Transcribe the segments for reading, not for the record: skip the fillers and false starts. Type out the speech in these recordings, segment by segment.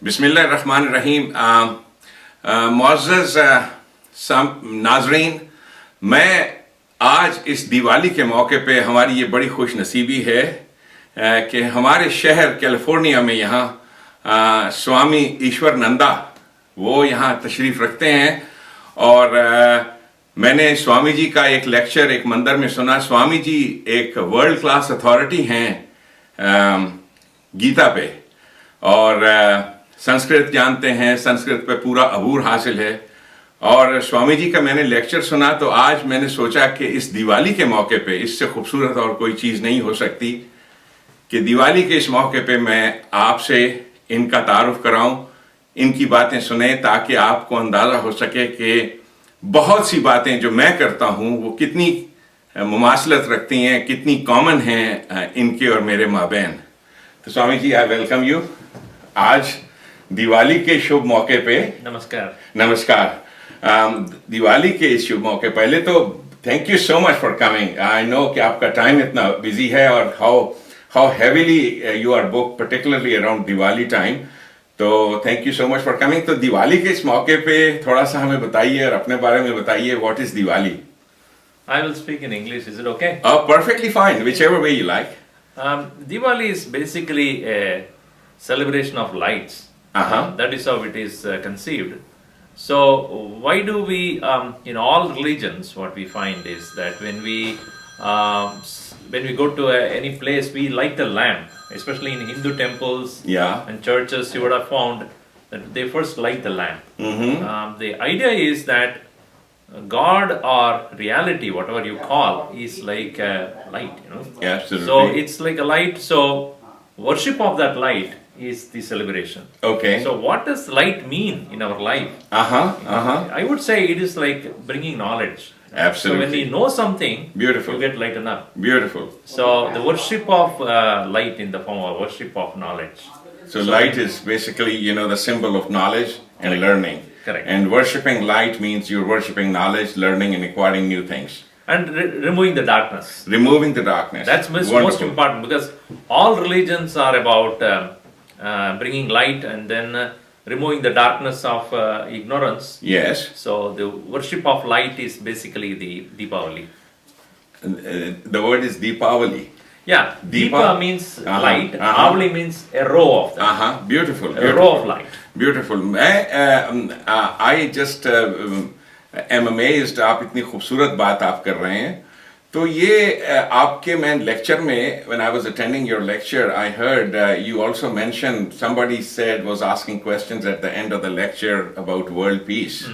बिस्मिल्लाहिर्रहमानिर्रहीम। मुअज़्ज़ज़ नाज़रीन, मैं आज इस दिवाली के मौके पे हमारी ये बड़ी खुश नसीबी है कि हमारे शहर कैलिफोर्निया में यहाँ स्वामी ईश्वरनंदा वो यहाँ तशरीफ़ रखते हैं। और मैंने स्वामी जी का एक लेक्चर एक मंदिर में सुना। स्वामी जी एक वर्ल्ड क्लास अथॉरिटी हैं गीता पे, और संस्कृत जानते हैं, संस्कृत पे पूरा अबूर हासिल है। और स्वामी जी का मैंने लेक्चर सुना तो आज मैंने सोचा कि इस दिवाली के मौके पे इससे खूबसूरत और कोई चीज़ नहीं हो सकती कि दिवाली के इस मौके पे मैं आपसे इनका तारुफ कराऊं, इनकी बातें सुने, ताकि आपको अंदाज़ा हो सके कि बहुत सी बातें जो मैं करता हूं वो कितनी मुमासलत रखती हैं, कितनी कॉमन हैं इनके और मेरे माबैन। तो Swami ji, I welcome you आज दिवाली के शुभ मौके पे। नमस्कार। नमस्कार। दिवाली के इस शुभ मौके, पहले तो thank you so much for coming. I know कि आपका टाइम इतना बिजी है और how heavily you are book, particularly around Diwali time. तो thank you so much for coming. तो दिवाली के इस मौके पे थोड़ा सा हमें बताइए और अपने बारे में बताइए। What is Diwali? I will speak in English. Is it okay? Perfectly fine, whichever way you like. Diwali is basically a celebration of lights. That is how it is conceived. So why do we, in all religions, what we find is that when we go to any place, we light a lamp. Especially in Hindu temples and churches, you would have found that they first light the lamp. The idea is that God or reality, whatever you call, is like a light, Yeah, absolutely. So it's like a light. So worship of that light is the celebration. Okay. So what does light mean in our life? I would say it is like bringing knowledge. Absolutely. So when we know something, Beautiful. you get lightened up. Beautiful. So the worship of light in the form of worship of knowledge. So light is basically, the symbol of knowledge and learning. Correct. And worshipping light means you're worshipping knowledge, learning, and acquiring new things. And removing the darkness. Removing the darkness. That's most important, because all religions are about bringing light and then removing the darkness of ignorance. Yes. So the worship of light is basically the DIVALI. The word is DIVALI. Yeah, Deepa means light, Avali means a row of them. Beautiful. A row of light. Beautiful. I just am amazed. आप इतनी खूबसूरत बात आप कर रहे हैं। तो ये आपके मैं लेक्चर में, when I was attending your lecture, I heard you also mentioned, somebody was asking questions at the end of the lecture about world peace.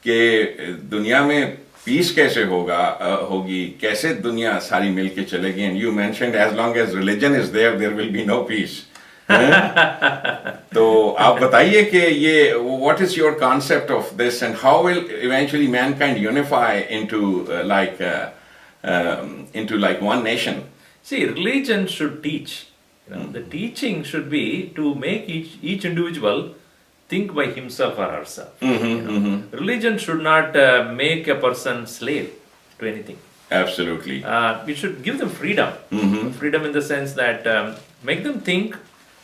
कि दुनिया में पीस कैसे होगी, कैसे दुनिया सारी मिलके चलेगी। And you mentioned as long as religion is there, there will be no peace. तो आप बताइए कि ये what is your concept of this and how will eventually mankind unify into one nation? See, religion should teach. The teaching should be to make each individual think by himself or herself. Religion should not make a person slave to anything. Absolutely. We should give them freedom. Freedom in the sense that make them think,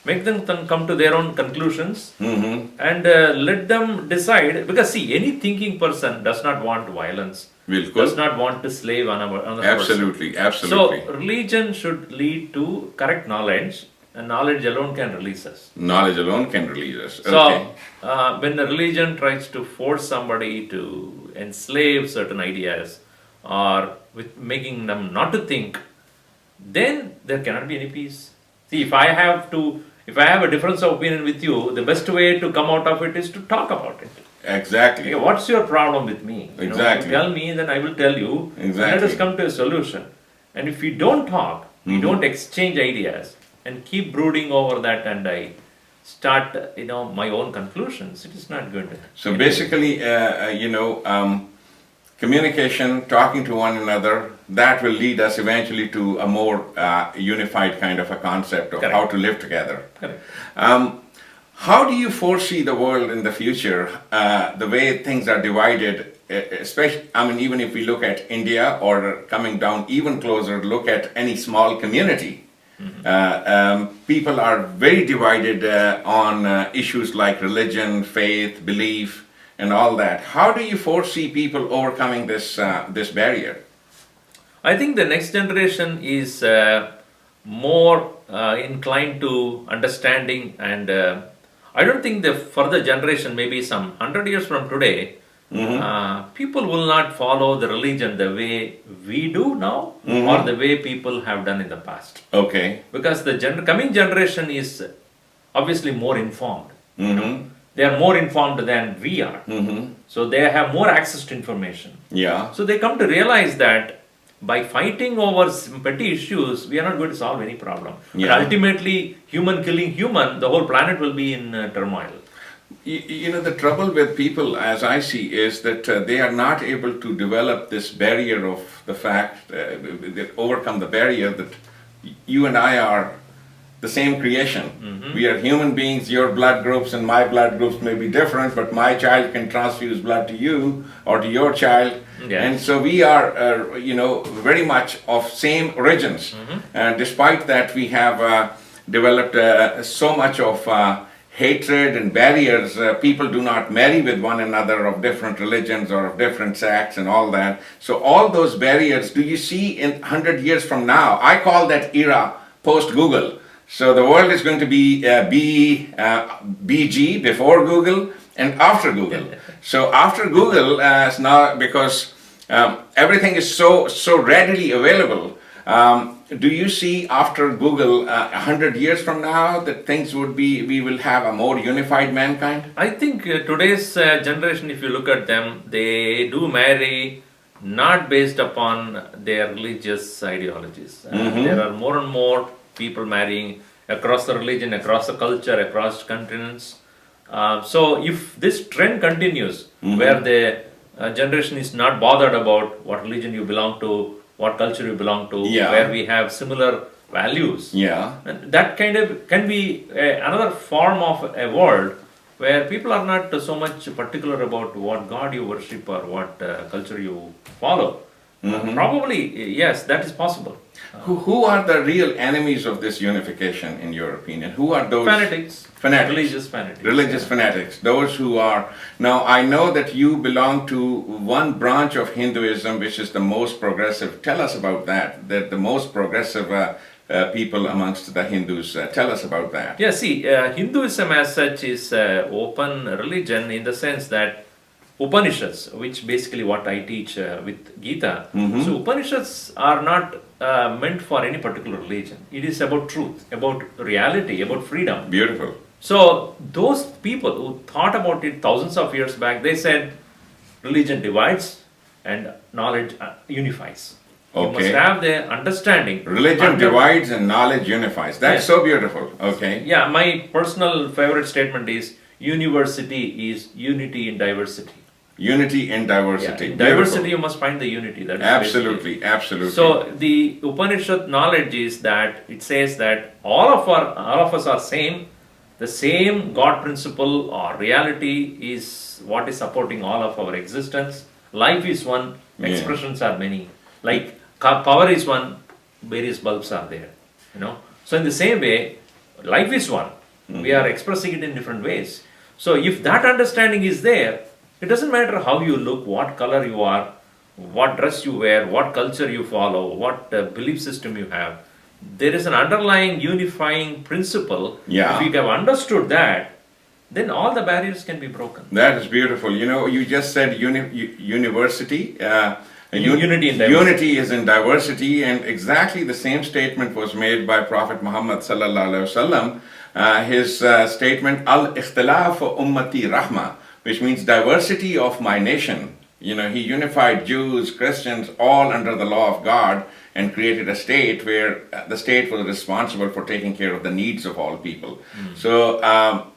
make them come to their own conclusions, and let them decide. Because see, any thinking person does not want violence, does not want to slave on another Absolutely. person. Absolutely. So religion should lead to correct knowledge, and knowledge alone can release us. Knowledge alone can release us. So Okay. When a religion tries to force somebody to enslave certain ideas, or with making them not to think, then there cannot be any peace. See, if I have a difference of opinion with you, the best way to come out of it is to talk about it. Exactly. Okay, what's your problem with me? Exactly. You tell me, then I will tell you. Exactly. Let us come to a solution. And if we don't talk, we don't exchange ideas, and keep brooding over that, and I start, my own conclusions, it is not good. So basically, communication, talking to one another, that will lead us eventually to a more unified kind of a concept of Correct. how to live together. Correct. How do you foresee the world in the future, the way things are divided, especially, even if we look at India or coming down even closer, look at any small community. People are very divided on issues like religion, faith, belief, and all that. How do you foresee people overcoming this barrier? I think the next generation is more inclined to understanding, and I don't think the further generation, maybe some 100 years from today, people will not follow the religion the way we do now, or the way people have done in the past. Okay. Because the coming generation is obviously more informed. They are more informed than we are. So they have more access to information. Yeah. So they come to realize that by fighting over some petty issues, we are not going to solve any problem. Yeah. But ultimately, human killing human, the whole planet will be in turmoil. You know, the trouble with people, as I see, is that they are not able to develop this barrier of the fact, they overcome the barrier that you and I are the same creation. We are human beings. Your blood groups and my blood groups may be different, but my child can transfuse blood to you or to your child. Yes. And so we are, very much of same origins. Despite that, we have developed so much of hatred and barriers. People do not marry with one another of different religions or of different sects and all that. So all those barriers, do you see in 100 years from now, I call that era post-Google. So the world is going to be BG, before Google, and after Google. So after Google, now because everything is so readily available, do you see after Google 100 years from now that things would be, we will have a more unified mankind? I think today's generation, if you look at them, they do marry not based upon their religious ideologies. There are more and more people marrying across the religion, across the culture, across continents. So if this trend continues, where the generation is not bothered about what religion you belong to, what culture you belong to, where we have similar values, and that kind of can be another form of a world where people are not so much particular about what God you worship or what culture you follow. Probably, yes, that is possible. Who are the real enemies of this unification, in your opinion? Who are those? Fanatics. Fanatics. Religious fanatics. Religious fanatics. Those who are... Now, I know that you belong to one branch of Hinduism which is the most progressive. Tell us about that. That the most progressive people amongst the Hindus. Tell us about that. Yeah, see, Hinduism as such is open religion in the sense that Upanishads, which basically what I teach with Gita. So Upanishads are not meant for any particular religion. It is about truth, about reality, about freedom. Beautiful. So those people who thought about it thousands of years back, they said religion divides and knowledge unifies. You must have the understanding. Religion divides and knowledge unifies. That's so beautiful. Okay. Yeah, my personal favorite statement is university is unity in diversity. Unity in diversity. Yeah, in diversity, you must find the unity. That is absolutely, absolutely. So the Upanishad knowledge is that it says that all of us are same. The same God principle or reality is what is supporting all of our existence. Life is one. Expressions are many. Like power is one. Various bulbs are there. So in the same way, life is one. We are expressing it in different ways. So if that understanding is there, it doesn't matter how you look, what color you are, what dress you wear, what culture you follow, what belief system you have. There is an underlying unifying principle. If you have understood that, then all the barriers can be broken. That is beautiful. You just said university. Unity in diversity. Unity is in diversity, and exactly the same statement was made by Prophet Muhammad sallallahu alaihi wasallam. His statement, "Al-ikhtilaf ummati rahma," which means diversity of my nation. He unified Jews, Christians, all under the law of God, and created a state where the state was responsible for taking care of the needs of all people. So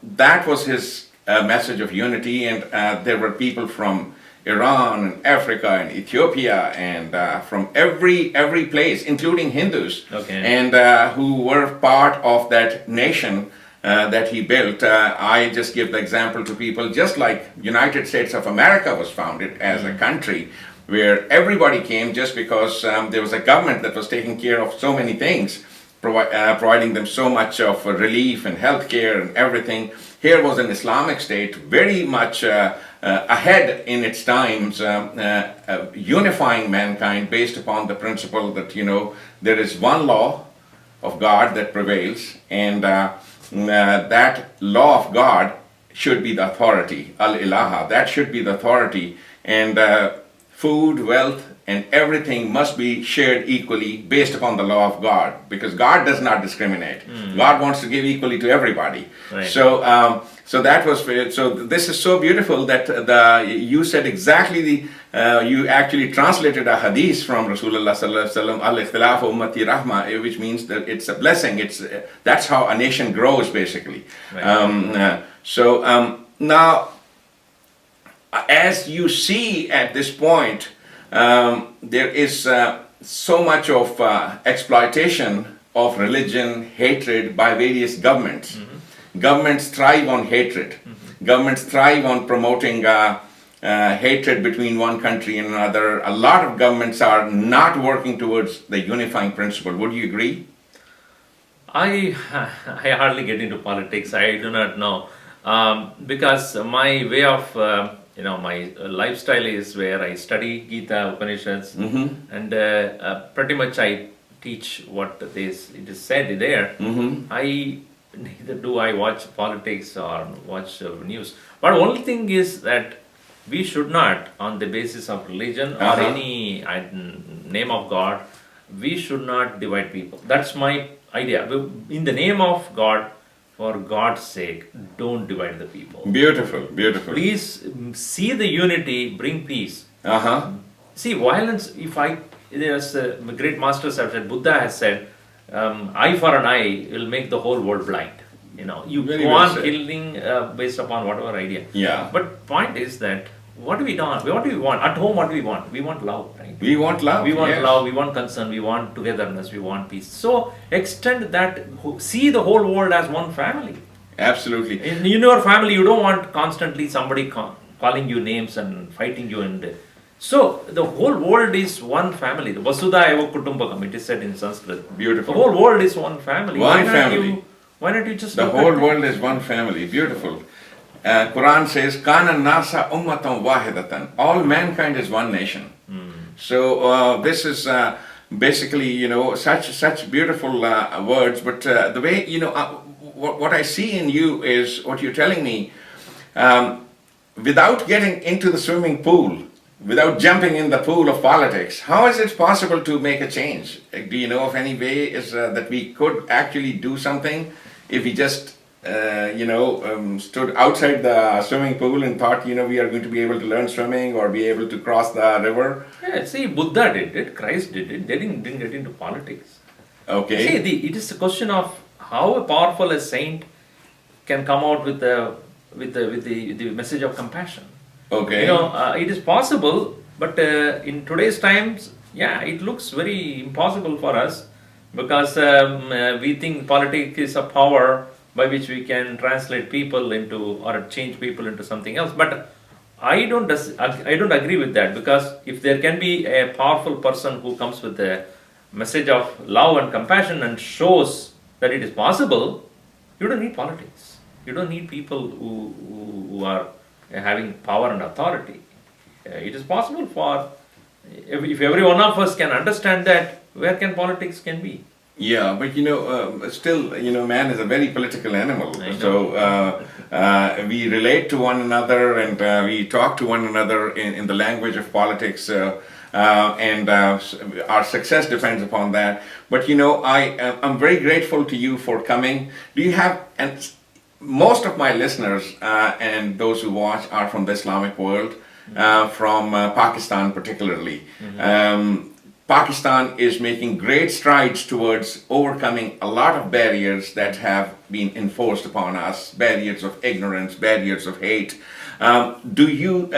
that was his message of unity, and there were people from Iran and Africa and Ethiopia and from every place, including Hindus, and who were part of that nation that he built. I just give the example to people, just like United States of America was founded as a country where everybody came just because there was a government that was taking care of so many things. providing them so much of relief and healthcare and everything. Here was an Islamic State very much ahead in its times, unifying mankind based upon the principle that, there is one law of God that prevails, and that law of God should be the authority, al-ilaha, that should be the authority, and food, wealth, and everything must be shared equally based upon the law of God, because God does not discriminate. God wants to give equally to everybody. Right. So that was, so this is so beautiful that you said exactly you actually translated a hadith from Rasulullah sallallahu alaihi wasallam, al-ikhtilafu ummati rahma, which means that it's a blessing. That's how a nation grows, basically. Right. Now, as you see at this point, there is so much of exploitation of religion, hatred by various governments. Governments thrive on hatred. Governments thrive on promoting hatred between one country and another. A lot of governments are not working towards the unifying principle. Would you agree? I hardly get into politics. I do not know, because my way of my lifestyle is where I study Gita, Upanishads, and pretty much I teach what it is said there. Neither do I watch politics or watch news. But only thing is that we should not, on the basis of religion or any name of God, we should not divide people. That's my idea. In the name of God, for God's sake, don't divide the people. Beautiful, beautiful. Please see the unity, bring peace. See, violence, there's great masters have said, Buddha has said, eye for an eye will make the whole world blind. You Very go well on said. killing based upon whatever idea. Yeah. But point is that, what do we want? At home, what do we want? We want love, right? We want love. We want yes. love, we want concern, we want togetherness, we want peace. So extend that, see the whole world as one family. Absolutely. In your family, you don't want constantly somebody calling you names and fighting you. So the whole world is one family. The Vasudha eva kutumbakam, it is said in Sanskrit. Beautiful. The whole world is one family. One family. Why not you just The look whole at world is one family. Beautiful. Quran says, "Kana nasa ummatan wahidatan." All mankind is one nation. So this is basically, such beautiful words. But the way, what I see in you is what you're telling me. Without getting into the swimming pool, without jumping in the pool of politics, how is it possible to make a change? Do you know of any way that we could actually do something if we just stood outside the swimming pool and thought, we are going to be able to learn swimming or be able to cross the river? Yeah, see, Buddha did it, Christ did it, they didn't get into politics. Okay. See, it is a question of how a powerful a saint can come out with the message of compassion. Okay. It is possible, but in today's times, it looks very impossible for us, because we think politics is a power by which we can translate people into, or change people into something else. But I don't agree with that, because if there can be a powerful person who comes with a message of love and compassion and shows that it is possible, you don't need politics. You don't need people who are having power and authority. It is possible if every one of us can understand that, where can politics can be? Yeah, but still, man is a very political animal. So we relate to one another, and we talk to one another in the language of politics, and our success depends upon that. But I'm very grateful to you for coming. Do you have, and most of my listeners and those who watch are from the Islamic world, from Pakistan particularly. Pakistan is making great strides towards overcoming a lot of barriers that have been enforced upon us, barriers of ignorance, barriers of hate. Do you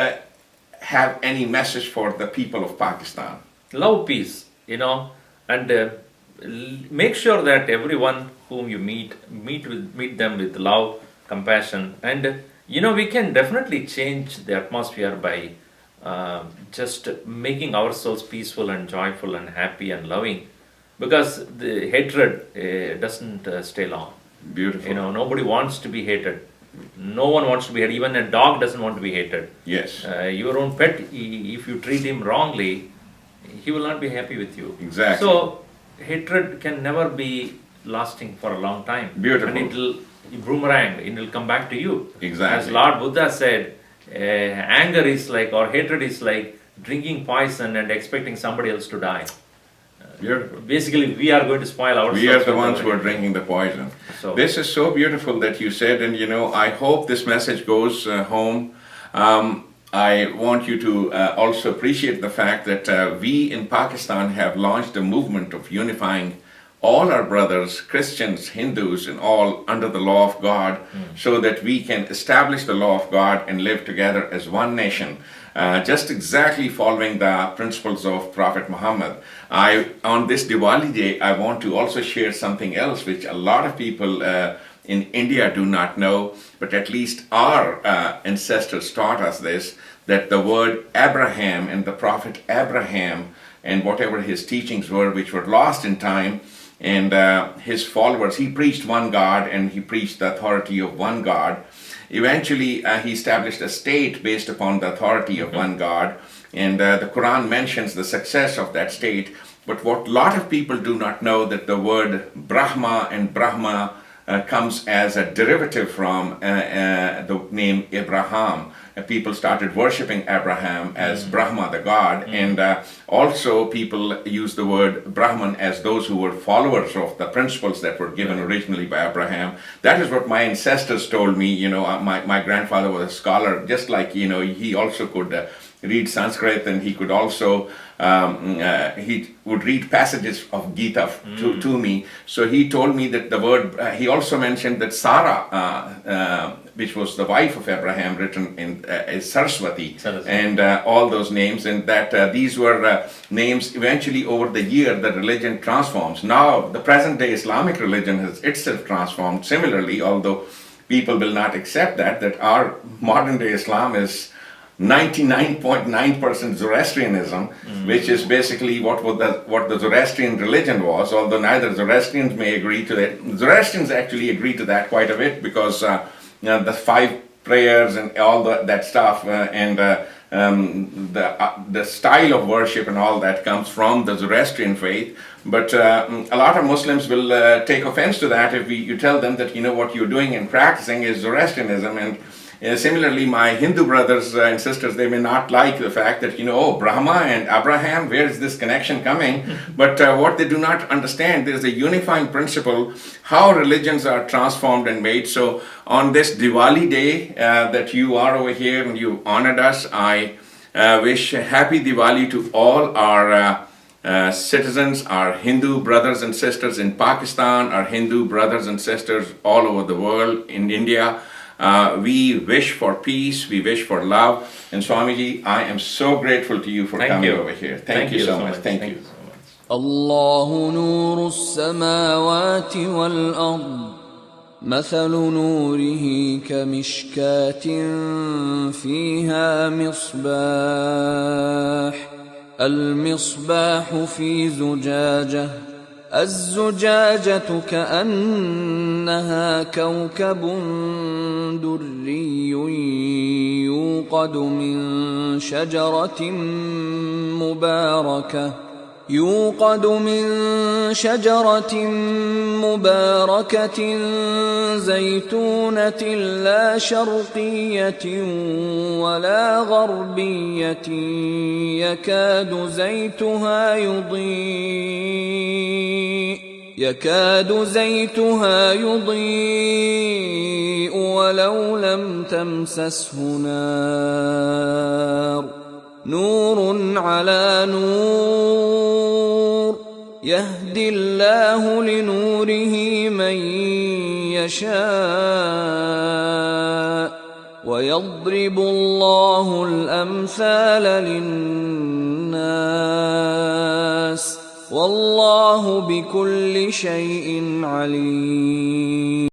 have any message for the people of Pakistan? Love peace, and make sure that everyone whom you meet them with love, compassion, and we can definitely change the atmosphere by just making ourselves peaceful and joyful and happy and loving, because the hatred doesn't stay long. Beautiful. Nobody wants to be hated. No one wants to be hated. Even a dog doesn't want to be hated. Yes. Your own pet, if you treat him wrongly, he will not be happy with you. Exactly. So hatred can never be lasting for a long time. Beautiful. And it will boomerang. It will come back to you. Exactly. As Lord Buddha said, anger is like, or hatred is like drinking poison and expecting somebody else to die. Beautiful. Basically, we are going to spoil ourselves. We are the ones who are drinking the poison. So, this is so beautiful that you said, and I hope this message goes home. I want you to also appreciate the fact that we in Pakistan have launched a movement of unifying all our brothers, Christians, Hindus, and all under the law of God, so that we can establish the law of God and live together as one nation. Just exactly following the principles of Prophet Muhammad. On this Diwali day, I want to also share something else which a lot of people in India do not know, but at least our ancestors taught us this, that the word Abraham and the Prophet Abraham and whatever his teachings were, which were lost in time, and his followers, he preached one God and he preached the authority of one God. Eventually, he established a state based upon the authority of one God, and the Quran mentions the success of that state. But what a lot of people do not know, that the word Brahma and Brahma comes as a derivative from the name Abraham. People started worshipping Abraham as Brahma, the god, and also people use the word Brahman as those who were followers of the principles that were given originally by Abraham. That is what my ancestors told me. My grandfather was a scholar, just like, he also could read Sanskrit, and he could also he would read passages of Gita to me. So he told me that the word, he also mentioned that Sarah, which was the wife of Abraham, written in is Saraswati, and all those names, and that these were names. Eventually over the year the religion transforms. Now the present day Islamic religion has itself transformed similarly, although people will not accept that our modern day Islam is 99.9% Zoroastrianism, which is basically what the Zoroastrian religion was, although neither Zoroastrians may agree to that. Zoroastrians actually agree to that quite a bit, because the 5 prayers and all that stuff, and the style of worship and all that comes from the Zoroastrian faith. But a lot of Muslims will take offense to that if you tell them that what you're doing and practicing is Zoroastrianism. And similarly, my Hindu brothers and sisters, they may not like the fact that, Brahma and Abraham, where is this connection coming? But what they do not understand, there is a unifying principle, how religions are transformed and made. So on this Diwali day that you are over here and you honored us, I wish happy Diwali to all our citizens, our Hindu brothers and sisters in Pakistan, our Hindu brothers and sisters all over the world, in India. We wish for peace, we wish for love. And Swamiji, I am so grateful to you for coming over here. Thank you so much. Thank you. الله نور السماوات والأرض مثل نوره كمشكاة فيها مصباح المصباح في زجاجة الزجاجة كأنها كوكب دري يوقد من شجرة مباركة زيتونة لا شرقية ولا غربية يكاد زيتها يضيء ولو لم تمسسه نار نور على نور يهدي الله لنوره من يشاء ويضرب الله الأمثال للناس والله بكل شيء عليم.